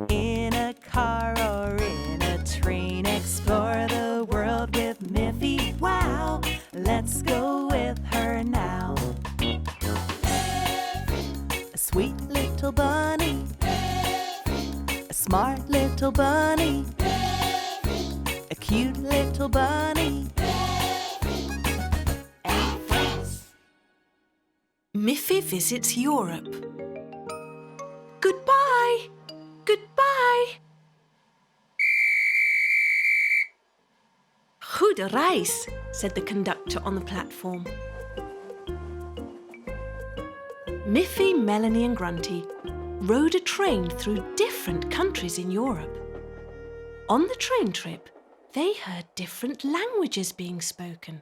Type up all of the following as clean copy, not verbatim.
In a car or in a train, explore the world with Miffy. Wow, let's go with her now. A sweet little bunny, a smart little bunny, a cute little bunny. Miffy visits Europe. Goodbye! Goodbye! Goede reis, said the conductor on the platform. Miffy, Melanie and Grunty rode a train through different countries in Europe. On the train trip, they heard different languages being spoken.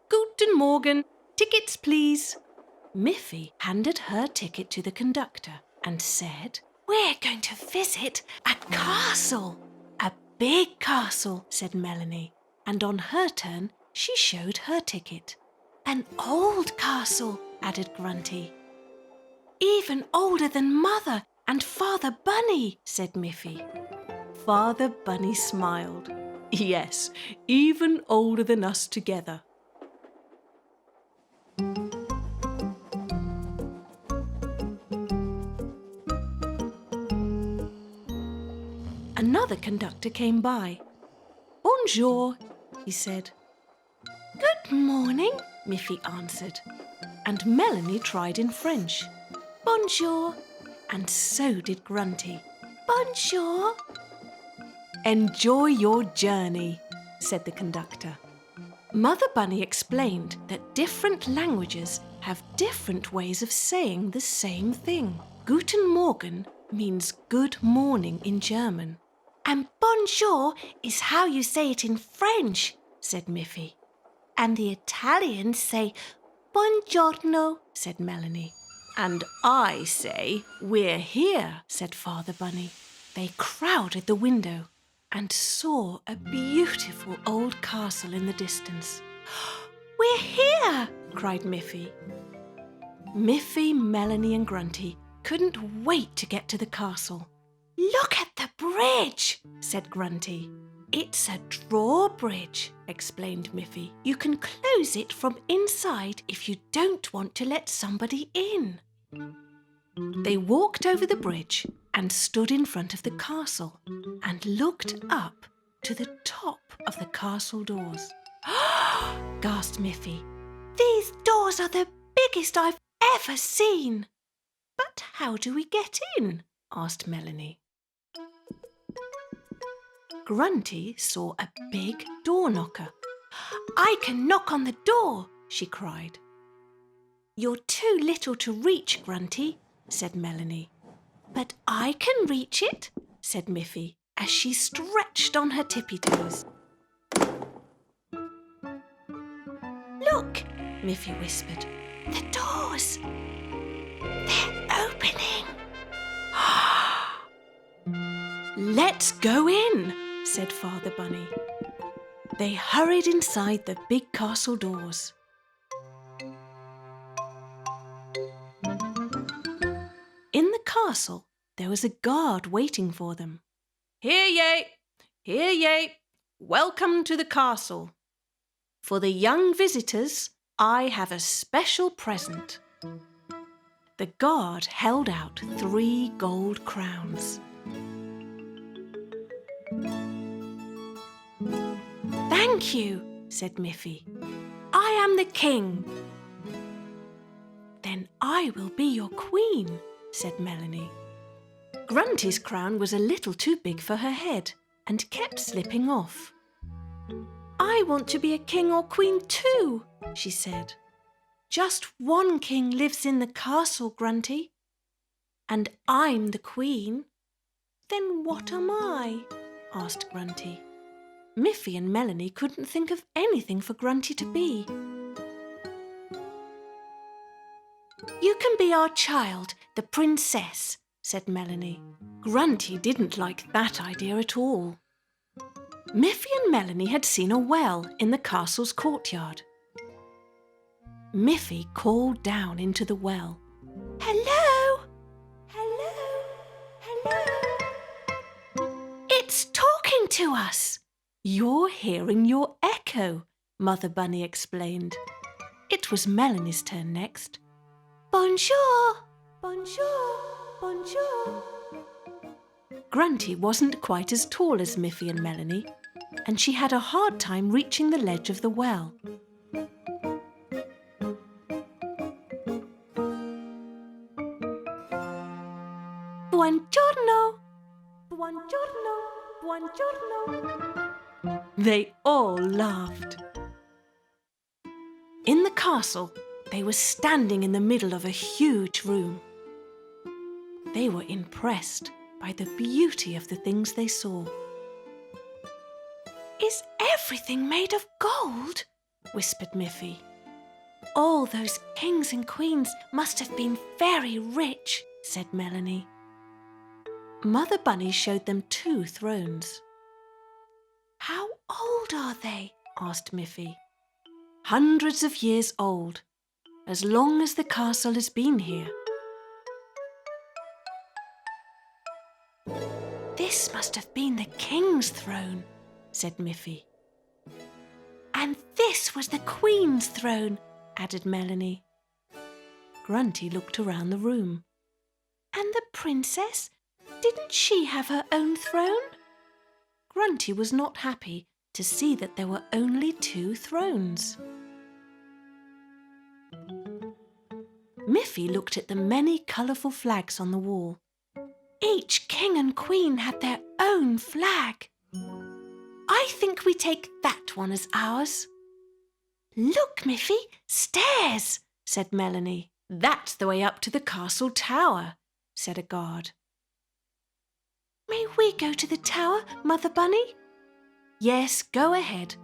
Guten Morgen, tickets please. Miffy handed her ticket to the conductor and said, "We're going to visit a castle." "A big castle," said Melanie, and on her turn she showed her ticket. "An old castle," added Grunty. "Even older than Mother and Father Bunny," said Miffy. Father Bunny smiled. "Yes, even older than us together." Another conductor came by. "Bonjour," he said. "Good morning," Miffy answered, and Melanie tried in French. "Bonjour," and so did Grunty. "Bonjour." "Enjoy your journey," said the conductor. Mother Bunny explained that different languages have different ways of saying the same thing. Guten Morgen means good morning in German. "And bonjour is how you say it in French," said Miffy. "And the Italians say buongiorno," said Melanie. "And I say we're here," said Father Bunny. They crowded the window and saw a beautiful old castle in the distance. "We're here!" cried Miffy. Miffy, Melanie and Grunty couldn't wait to get to the castle. "Look at the bridge," said Grunty. "It's a drawbridge," explained Miffy. "You can close it from inside if you don't want to let somebody in." They walked over the bridge and stood in front of the castle and looked up to the top of the castle doors. Gasped Miffy. "These doors are the biggest I've ever seen." "But how do we get in?" asked Melanie. Grunty saw a big door knocker. "I can knock on the door," she cried. "You're too little to reach, Grunty," said Melanie. "But I can reach it," said Miffy, as she stretched on her tippy toes. "Look," Miffy whispered. "The doors! They're opening!" "Let's go in," said Father Bunny. They hurried inside the big castle doors. In the castle, there was a guard waiting for them. "Hear ye! Hear ye! Welcome to the castle. For the young visitors, I have a special present." The guard held out 3 gold crowns. "Thank you," said Miffy. "I am the king." "Then I will be your queen," said Melanie. Grunty's crown was a little too big for her head and kept slipping off. "I want to be a king or queen too," she said. "Just one king lives in the castle, Grunty. And I'm the queen." "Then what am I?" asked Grunty. Miffy and Melanie couldn't think of anything for Grunty to be. "You can be our child, the princess," said Melanie. Grunty didn't like that idea at all. Miffy and Melanie had seen a well in the castle's courtyard. Miffy called down into the well. "Hello! Hello!" hello. It's talking to us. You're hearing your echo, Mother Bunny explained. It was Melanie's turn next. Bonjour, bonjour, bonjour. Grunty wasn't quite as tall as Miffy and Melanie, and she had a hard time reaching the ledge of the well. Buongiorno, buongiorno, buongiorno. They all laughed. In the castle, they were standing in the middle of a huge room. They were impressed by the beauty of the things they saw. Is everything made of gold? Whispered Miffy. All those kings and queens must have been very rich, said Melanie. Mother Bunny showed them 2 thrones. How old are they? Asked Miffy. Hundreds of years old, as long as the castle has been here. This must have been the king's throne, said Miffy. And this was the queen's throne, added Melanie. Grunty looked around the room. And the princess? Didn't she have her own throne? Grunty was not happy to see that there were only 2 thrones. Miffy looked at the many colourful flags on the wall. Each king and queen had their own flag. I think we take that one as ours. Look, Miffy, stairs, said Melanie. That's the way up to the castle tower, said a guard. May we go to the tower, Mother Bunny? Yes, go ahead,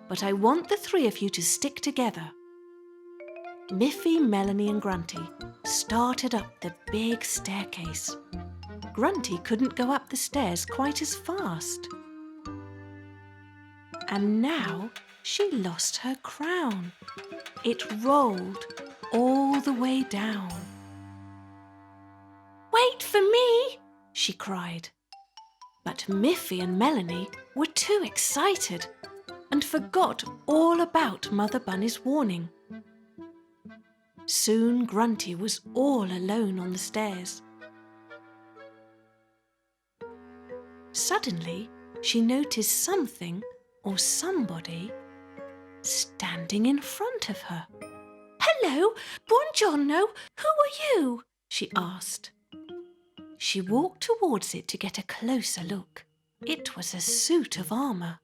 but I want the 3 of you to stick together. Miffy, Melanie and Grunty started up the big staircase. Grunty couldn't go up the stairs quite as fast. And now she lost her crown. It rolled all the way down. Wait for me, she cried. But Miffy and Melanie were too excited and forgot all about Mother Bunny's warning. Soon Grunty was all alone on the stairs. Suddenly, she noticed something or somebody standing in front of her. Hello, buongiorno, who are you? She asked. She walked towards it to get a closer look. It was a suit of armour.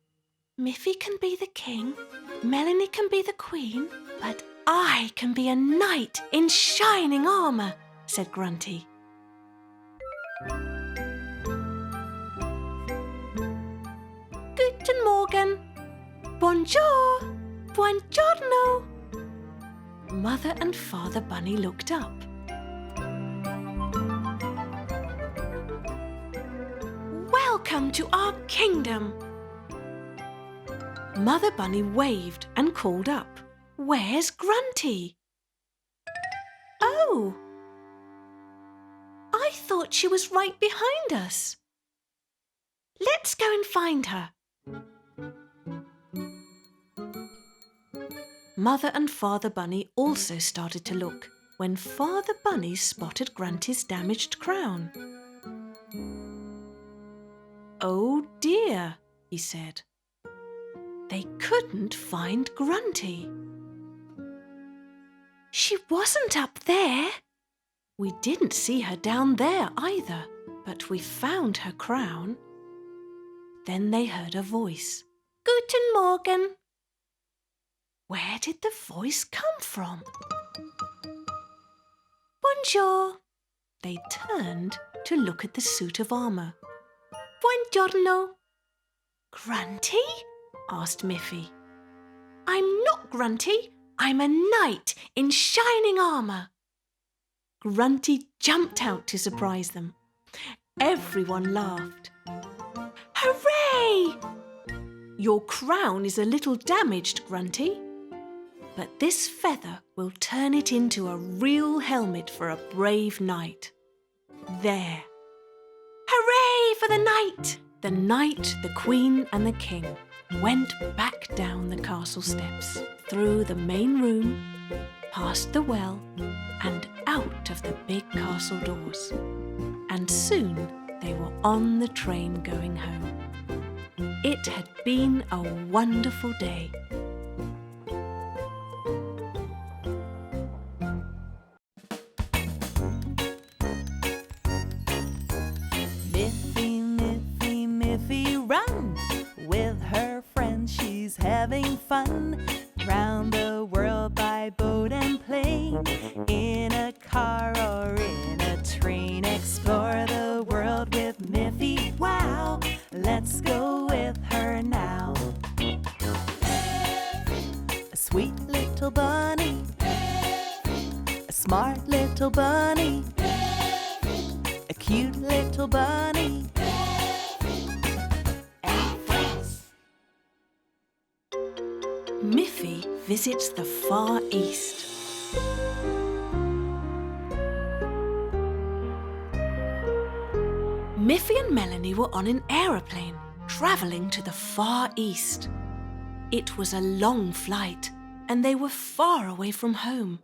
Miffy can be the king, Melanie can be the queen, but I can be a knight in shining armour, said Grunty. Guten Morgen. Bonjour. Buongiorno. Mother and Father Bunny looked up. Welcome to our kingdom. Mother Bunny waved and called up. Where's Grunty? Oh! I thought she was right behind us. Let's go and find her. Mother and Father Bunny also started to look when Father Bunny spotted Grunty's damaged crown. Oh dear, he said. They couldn't find Grunty. She wasn't up there. We didn't see her down there either, but we found her crown. Then they heard a voice. Guten Morgen. Where did the voice come from? Bonjour. They turned to look at the suit of armour. Buongiorno. Grunty? Asked Miffy. I'm not Grunty. I'm a knight in shining armour. Grunty jumped out to surprise them. Everyone laughed. Hooray! Your crown is a little damaged, Grunty, but this feather will turn it into a real helmet for a brave knight. There. for the night! The knight, the queen and the king went back down the castle steps, through the main room, past the well and out of the big castle doors. And soon they were on the train going home. It had been a wonderful day. Miffy, Miffy, Miffy, run! With her friends she's having fun. Round the world by boat and plane, in a car or in a train. Explore the world with Miffy, wow! Let's go with her now. A sweet little bunny, a smart little bunny, a cute little bunny. Miffy visits the Far East. Miffy and Melanie were on an aeroplane travelling to the Far East. It was a long flight and they were far away from home.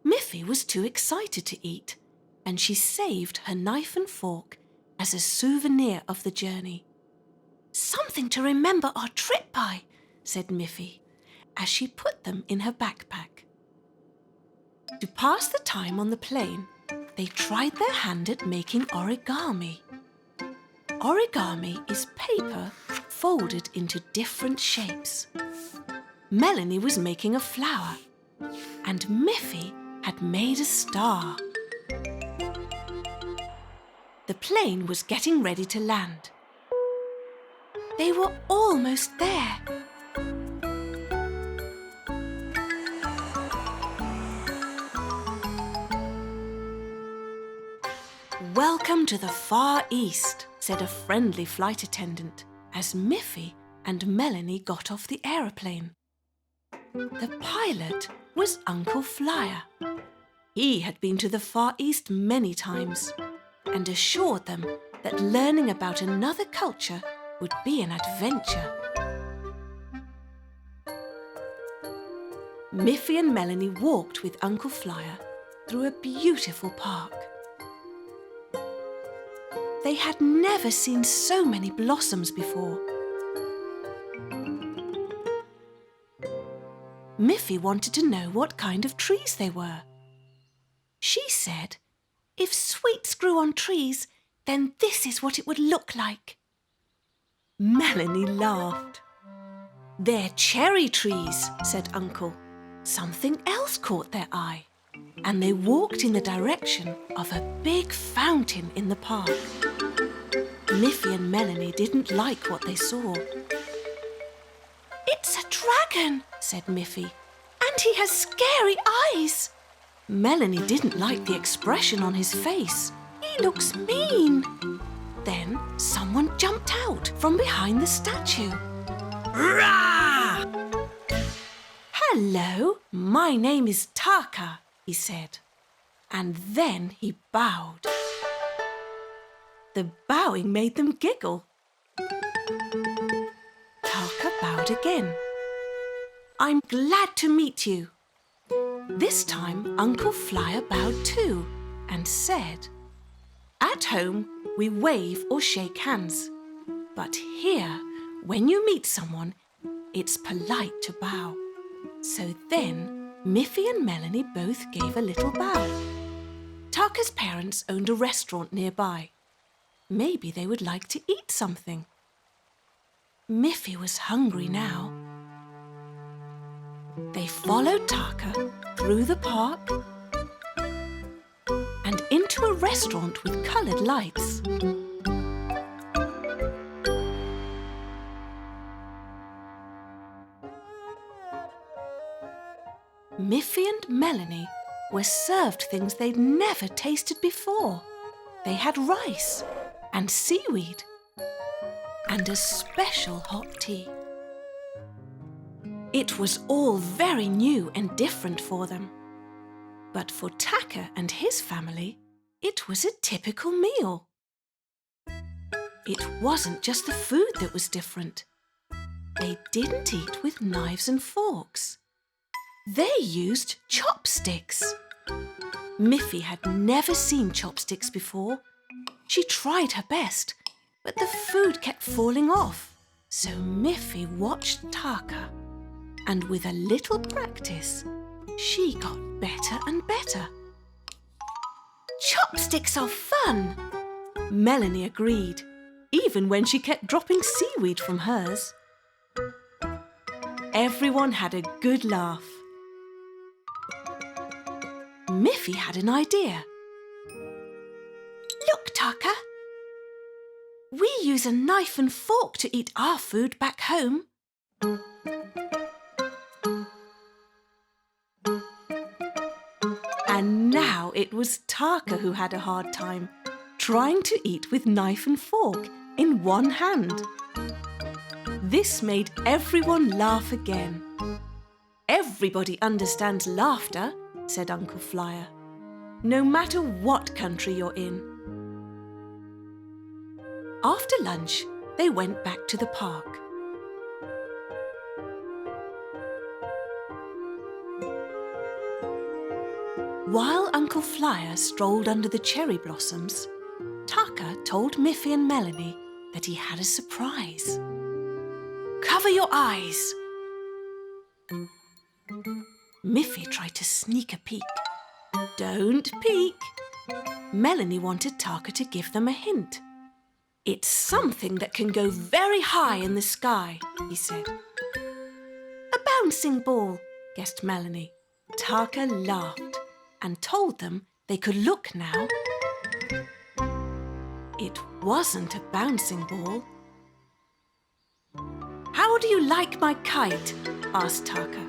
Miffy was too excited to eat and she saved her knife and fork as a souvenir of the journey. "Something to remember our trip by," said Miffy, as she put them in her backpack. To pass the time on the plane, they tried their hand at making origami. Origami is paper folded into different shapes. Melanie was making a flower, and Miffy had made a star. The plane was getting ready to land. They were almost there. "Welcome to the Far East," said a friendly flight attendant as Miffy and Melanie got off the aeroplane. The pilot was Uncle Flyer. He had been to the Far East many times and assured them that learning about another culture would be an adventure. Miffy and Melanie walked with Uncle Flyer through a beautiful park. They had never seen so many blossoms before. Miffy wanted to know what kind of trees they were. She said, "If sweets grew on trees, then this is what it would look like." Melanie laughed. "They're cherry trees," said Uncle. Something else caught their eye, and they walked in the direction of a big fountain in the park. Miffy and Melanie didn't like what they saw. "It's a dragon," said Miffy, "and he has scary eyes." Melanie didn't like the expression on his face. "He looks mean." Then someone jumped out from behind the statue. "Rah! Hello, my name is Taka," he said, and then he bowed. The bowing made them giggle. Taka bowed again. "I'm glad to meet you." This time Uncle Flyer bowed too and said, "At home we wave or shake hands, but here when you meet someone it's polite to bow." So then Miffy and Melanie both gave a little bow. Taka's parents owned a restaurant nearby. Maybe they would like to eat something. Miffy was hungry now. They followed Taka through the park and into a restaurant with coloured lights. Miffy and Melanie were served things they'd never tasted before. They had rice and seaweed and a special hot tea. It was all very new and different for them. But for Taka and his family, it was a typical meal. It wasn't just the food that was different. They didn't eat with knives and forks. They used chopsticks. Miffy had never seen chopsticks before. She tried her best, but the food kept falling off. So Miffy watched Taka, and with a little practice, she got better and better. Chopsticks are fun, Melanie agreed, even when she kept dropping seaweed from hers. Everyone had a good laugh. Miffy had an idea. Look, Taka. We use a knife and fork to eat our food back home. And now it was Taka who had a hard time, trying to eat with knife and fork in one hand. This made everyone laugh again. Everybody understands laughter, said Uncle Flyer, no matter what country you're in. After lunch, they went back to the park. While Uncle Flyer strolled under the cherry blossoms, Taka told Miffy and Melanie that he had a surprise. Cover your eyes. Miffy tried to sneak a peek. Don't peek. Melanie wanted Taka to give them a hint. It's something that can go very high in the sky, he said. A bouncing ball, guessed Melanie. Taka laughed and told them they could look now. It wasn't a bouncing ball. How do you like my kite? Asked Taka.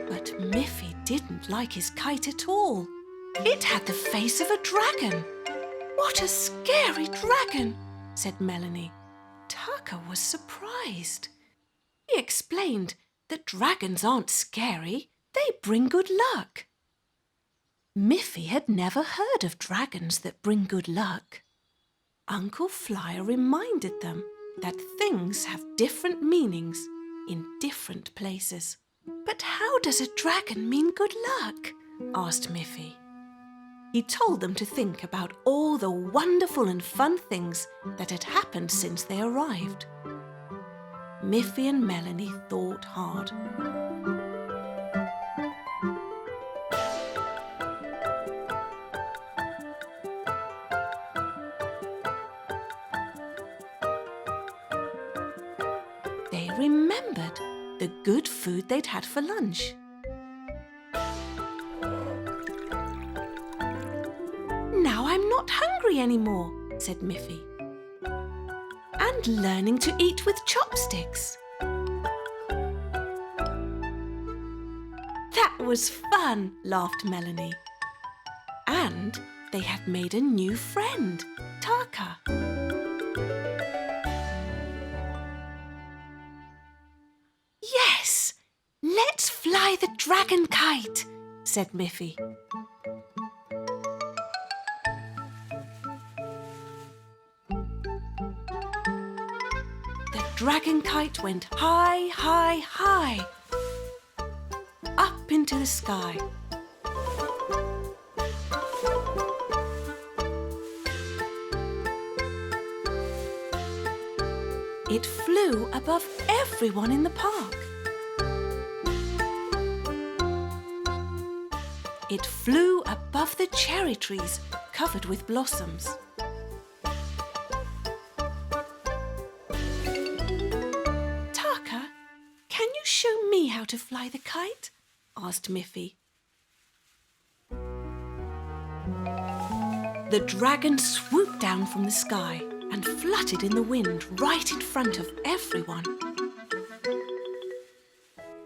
But Miffy didn't like his kite at all. It had the face of a dragon. What a scary dragon, said Melanie. Taka was surprised. He explained that dragons aren't scary, they bring good luck. Miffy had never heard of dragons that bring good luck. Uncle Flyer reminded them that things have different meanings in different places. But how does a dragon mean good luck? Asked Miffy. He told them to think about all the wonderful and fun things that had happened since they arrived. Miffy and Melanie thought hard. They remembered the good food they'd had for lunch. Now I'm not hungry anymore, said Miffy. And learning to eat with chopsticks. That was fun, laughed Melanie. And they had made a new friend, Taka. Yes, let's fly the dragon kite, said Miffy. The dragon kite went high, high, high, up into the sky. It flew above everyone in the park. It flew above the cherry trees covered with blossoms. Taka, can you show me how to fly the kite? Asked Miffy. The dragon swooped down from the sky and fluttered in the wind right in front of everyone.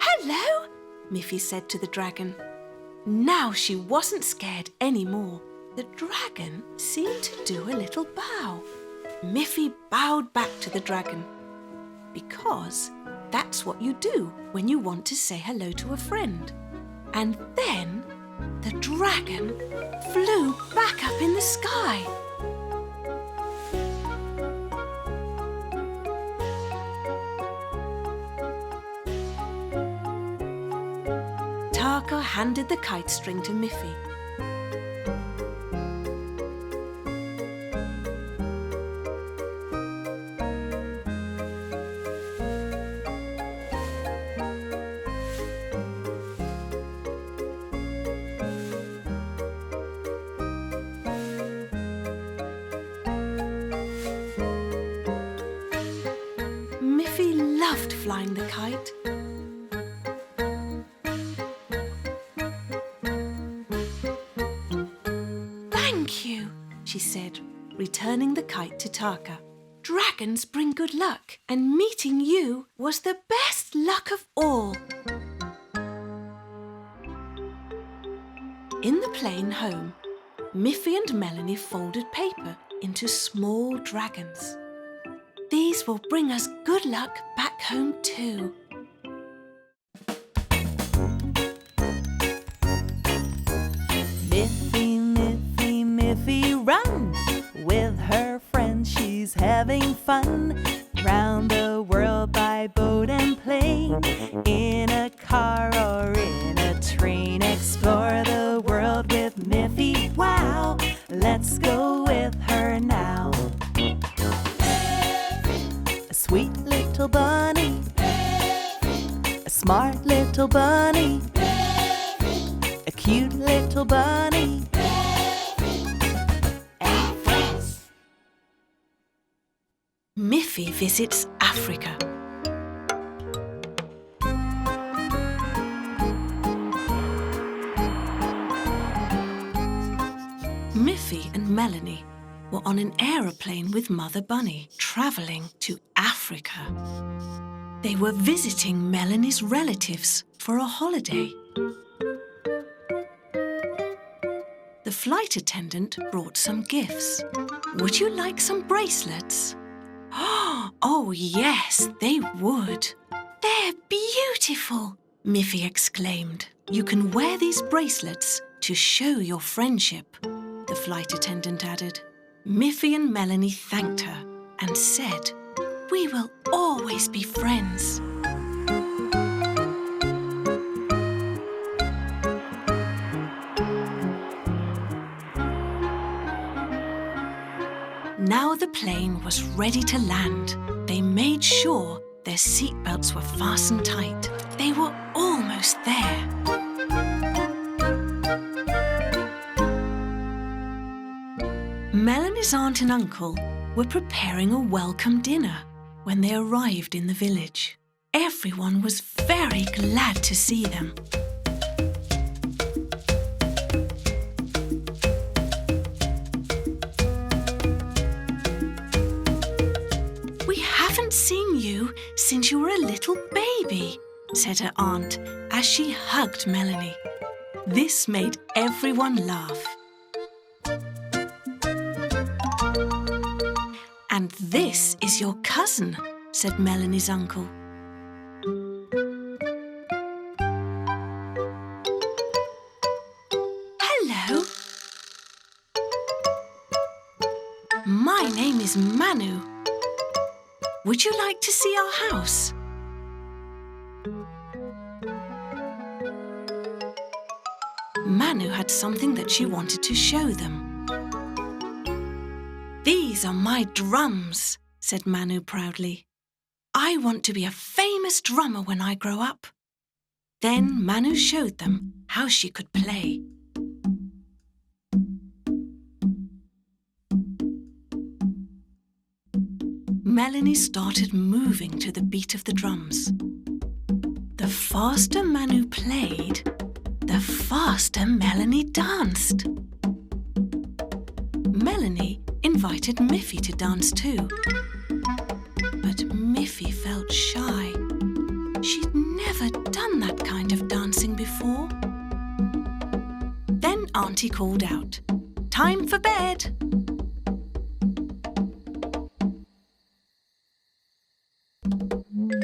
Hello, Miffy said to the dragon. Now she wasn't scared anymore. The dragon seemed to do a little bow. Miffy bowed back to the dragon because that's what you do when you want to say hello to a friend. And then the dragon flew back up in the sky. Tarka handed the kite string to Miffy. Miffy loved flying the kite. Thank you, she said, returning the kite to Tarka. Dragons bring good luck, and meeting you was the best luck of all. In the plane home, Miffy and Melanie folded paper into small dragons. These will bring us good luck back home too. Miffy, Miffy, Miffy, run! With her friends she's having fun. Round the world by boat and plane. In a car or in a train. Explore the world with Miffy, wow! Let's go with her now. A sweet little bunny, a smart little bunny, a cute little bunny, and friends. Miffy visits Africa. Miffy and Melanie were on an aeroplane with Mother Bunny, travelling to Africa. They were visiting Melanie's relatives for a holiday. The flight attendant brought some gifts. Would you like some bracelets? Oh, yes, they would. They're beautiful, Miffy exclaimed. You can wear these bracelets to show your friendship, the flight attendant added. Miffy and Melanie thanked her and said, "We will always be friends." Now the plane was ready to land. They made sure their seatbelts were fastened tight. They were almost there. Melanie's aunt and uncle were preparing a welcome dinner when they arrived in the village. Everyone was very glad to see them. "We haven't seen you since you were a little baby," said her aunt as she hugged Melanie. This made everyone laugh. "And this is your cousin," said Melanie's uncle. "Hello. My name is Manu. Would you like to see our house?" Manu had something that she wanted to show them. "These are my drums," said Manu proudly. "I want to be a famous drummer when I grow up." Then Manu showed them how she could play. Melanie started moving to the beat of the drums. The faster Manu played, the faster Melanie danced. Melanie invited Miffy to dance too. But Miffy felt shy. She'd never done that kind of dancing before. Then Auntie called out, "Time for bed!"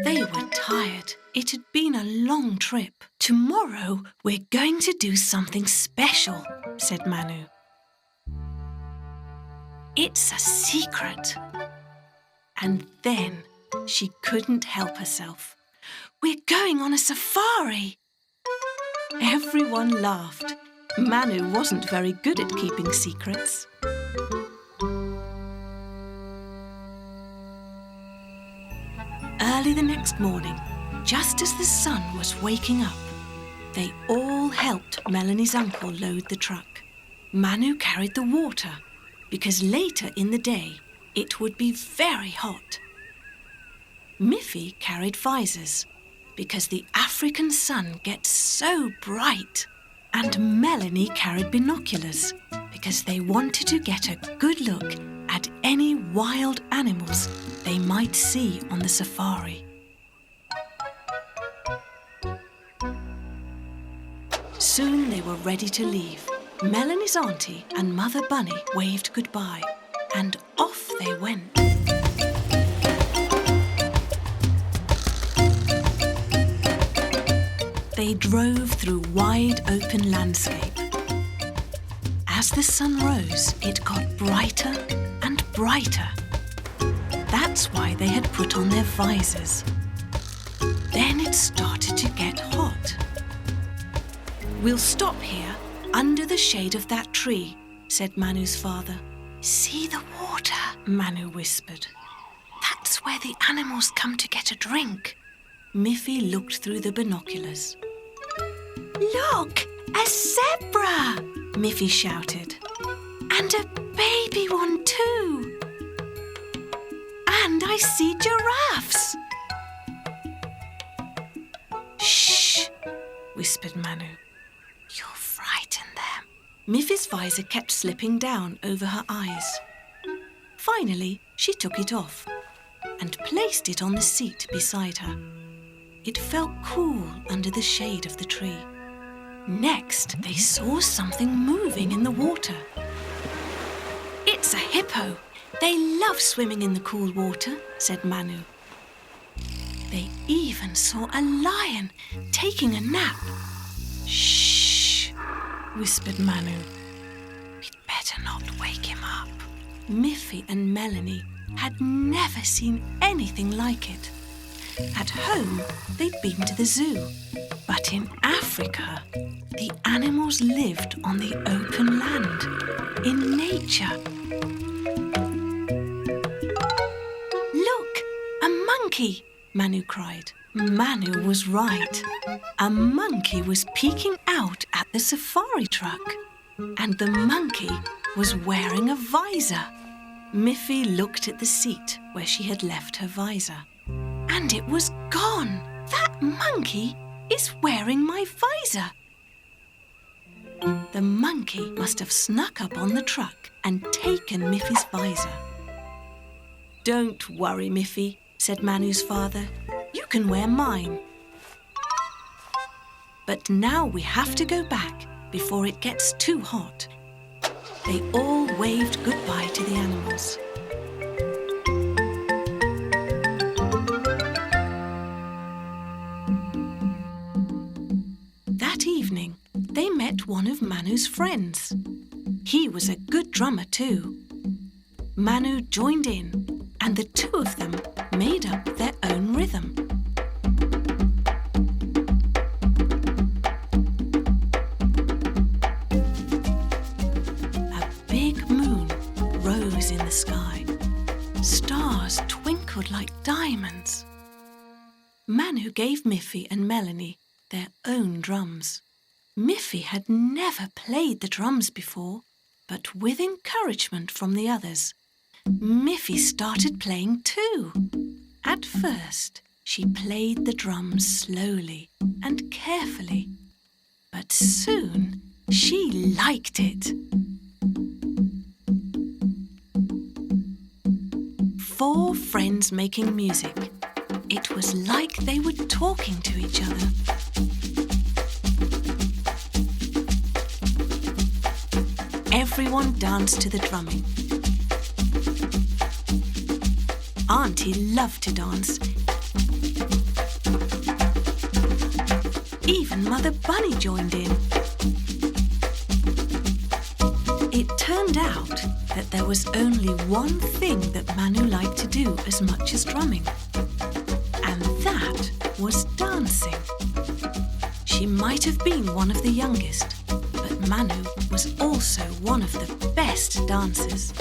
They were tired. It had been a long trip. "Tomorrow we're going to do something special," said Manu. "It's a secret." And then she couldn't help herself. "We're going on a safari." Everyone laughed. Manu wasn't very good at keeping secrets. Early the next morning, just as the sun was waking up, they all helped Melanie's uncle load the truck. Manu carried the water, because later in the day it would be very hot. Miffy carried visors, because the African sun gets so bright. And Melanie carried binoculars, because they wanted to get a good look at any wild animals they might see on the safari. Soon they were ready to leave. Melanie's auntie and Mother Bunny waved goodbye, and off they went. They drove through wide open landscape. As the sun rose, it got brighter and brighter. That's why they had put on their visors. Then it started to get hot. "We'll stop here, under the shade of that tree," said Manu's father. "See the water," Manu whispered. "That's where the animals come to get a drink." Miffy looked through the binoculars. "Look, a zebra!" Miffy shouted. "And a baby one too! And I see giraffes!" "Shh!" whispered Manu. "You'll frighten them." Miffy's visor kept slipping down over her eyes. Finally, she took it off and placed it on the seat beside her. It felt cool under the shade of the tree. Next, they saw something moving in the water. "It's a hippo. They love swimming in the cool water," said Manu. They even saw a lion taking a nap. "Shh," whispered Manu. "We'd better not wake him up." Miffy and Melanie had never seen anything like it. At home, they'd been to the zoo, but in Africa, the animals lived on the open land, in nature. "Look, a monkey!" Manu cried. Manu was right. A monkey was peeking out at the safari truck, and the monkey was wearing a visor. Miffy looked at the seat where she had left her visor, and it was gone. "That monkey is wearing my visor." The monkey must have snuck up on the truck and taken Miffy's visor. "Don't worry, Miffy," said Manu's father. "You can wear mine." But now we have to go back before it gets too hot. They all waved goodbye to the animals. That evening, they met one of Manu's friends. He was a good drummer too. Manu joined in, and the two of them made up their own rhythm. A big moon rose in the sky. Stars twinkled like diamonds. Manu gave Miffy and Melanie their own drums. Miffy had never played the drums before, but with encouragement from the others, Miffy started playing too. At first, she played the drums slowly and carefully, but soon she liked it. 4 friends making music. It was like they were talking to each other. Everyone danced to the drumming. Auntie loved to dance. Even Mother Bunny joined in. It turned out that there was only one thing that Manu liked to do as much as drumming, and that was dancing. She She might have been one of the youngest, but Manu was also one of the best dancers.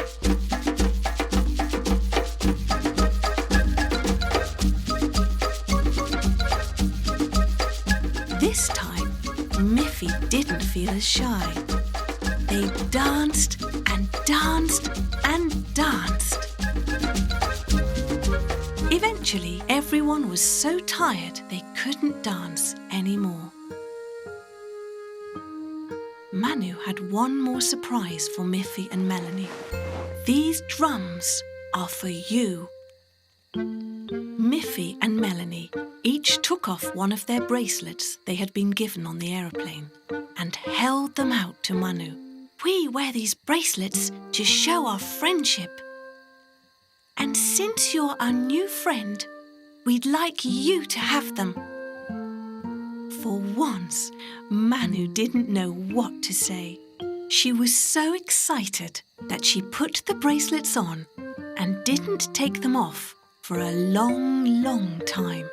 This time, Miffy didn't feel as shy. They danced and danced and danced. Eventually, everyone was so tired they couldn't dance anymore. Manu had one more surprise for Miffy and Melanie. These drums are for you. Miffy and Melanie each took off one of their bracelets they had been given on the aeroplane and held them out to Manu. We wear these bracelets to show our friendship. And since you're our new friend, we'd like you to have them. For once, Manu didn't know what to say. She was so excited that she put the bracelets on and didn't take them off for a long, long time.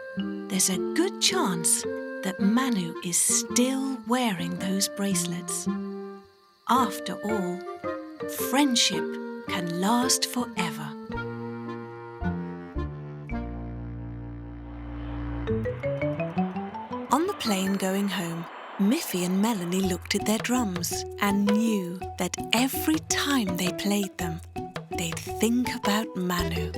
There's a good chance that Manu is still wearing those bracelets. After all, friendship can last forever. On the plane going home, Miffy and Melanie looked at their drums and knew that every time they played them, they'd think about Manu.